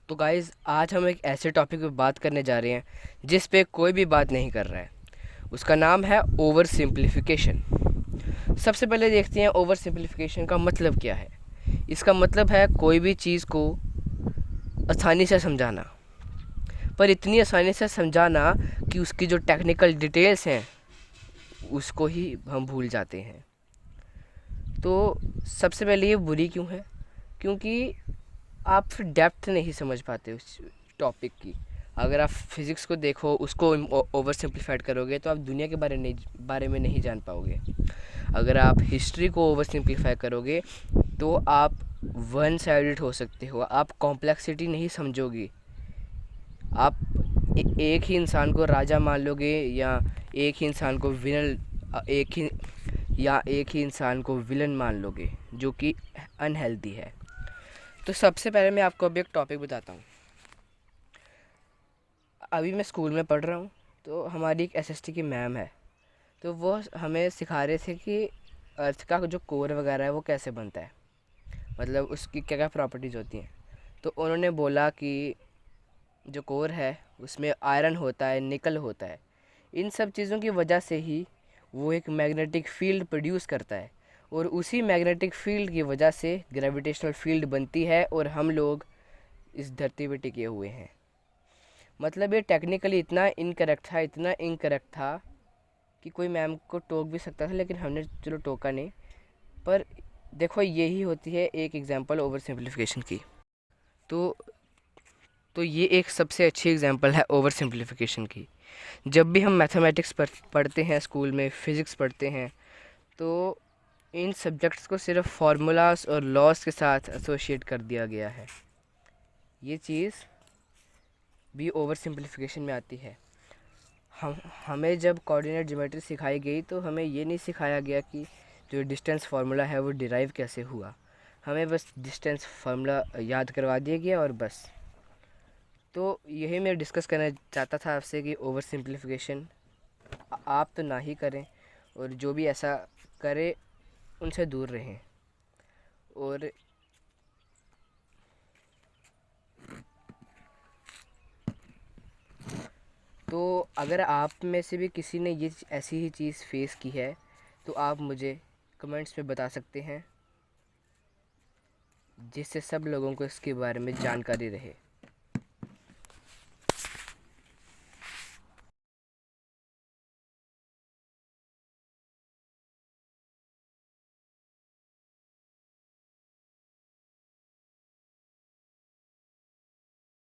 तो गाइज़ आज हम एक ऐसे टॉपिक पे बात करने जा रहे हैं जिस पे कोई भी बात नहीं कर रहा है। उसका नाम है ओवर सिंप्लीफिकेशन। सबसे पहले देखते हैं ओवर सिंप्लीफिकेशन का मतलब क्या है। इसका मतलब है कोई भी चीज़ को आसानी से समझाना, पर इतनी आसानी से समझाना कि उसकी जो टेक्निकल डिटेल्स हैं उसको ही हम भूल जाते हैं। तो सबसे पहले ये बुरी क्यों है? क्योंकि आप फिर डेप्थ नहीं समझ पाते उस टॉपिक की। अगर आप फिज़िक्स को देखो, उसको ओवर सिंप्लीफाइड करोगे तो आप दुनिया के बारे में नहीं जान पाओगे। अगर आप हिस्ट्री को ओवर सिंप्लीफाई करोगे तो आप वन साइडेड हो सकते हो, आप कॉम्प्लेक्सिटी नहीं समझोगे। आप एक ही इंसान को राजा मान लोगे, या एक ही इंसान को एक ही इंसान को विलन मान लोगे, जो कि अनहेल्दी है। तो सबसे पहले मैं आपको अभी एक टॉपिक बताता हूँ। अभी मैं स्कूल में पढ़ रहा हूँ, तो हमारी एक एसएसटी की मैम है। तो वो हमें सिखा रहे थे कि अर्थ का जो कोर वगैरह है वो कैसे बनता है, मतलब उसकी क्या क्या प्रॉपर्टीज़ होती हैं। तो उन्होंने बोला कि जो कोर है उसमें आयरन होता है, निकल होता है। इन सब चीज़ों की वजह से ही वो एक मैग्नेटिक फील्ड प्रोड्यूस करता है, और उसी मैग्नेटिक फील्ड की वजह से ग्रेविटेशनल फील्ड बनती है और हम लोग इस धरती पे टिके हुए हैं। मतलब ये टेक्निकली इतना इनकरेक्ट था कि कोई मैम को टोक भी सकता था, लेकिन हमने चलो टोका नहीं। पर देखो, यही होती है एक एग्जांपल ओवर सिंप्लीफिकेशन की। तो तो ये एक सबसे अच्छी एग्जांपल है ओवर सिंप्लीफिकेशन की। जब भी हम मैथमेटिक्स पढ़ते हैं, स्कूल में फ़िज़िक्स पढ़ते हैं, तो इन सब्जेक्ट्स को सिर्फ फार्मूलाज और लॉज के साथ एसोशिएट कर दिया गया है। ये चीज़ भी ओवर सिंप्लीफिकेशन में आती है। हमें जब कोऑर्डिनेट ज्योमेट्री सिखाई गई तो हमें ये नहीं सिखाया गया कि जो डिस्टेंस फार्मूला है वो डिराइव कैसे हुआ। हमें बस डिस्टेंस फार्मूला याद करवा दिया गया और बस। तो यही मैं डिस्कस करना चाहता था आपसे कि ओवर सिंप्लीफिकेशन आप तो ना ही करें, और जो भी ऐसा करे उनसे दूर रहें। और तो अगर आप में से भी किसी ने ये ऐसी ही चीज़ फेस की है तो आप मुझे कमेंट्स में बता सकते हैं, जिससे सब लोगों को इसके बारे में जानकारी रहे।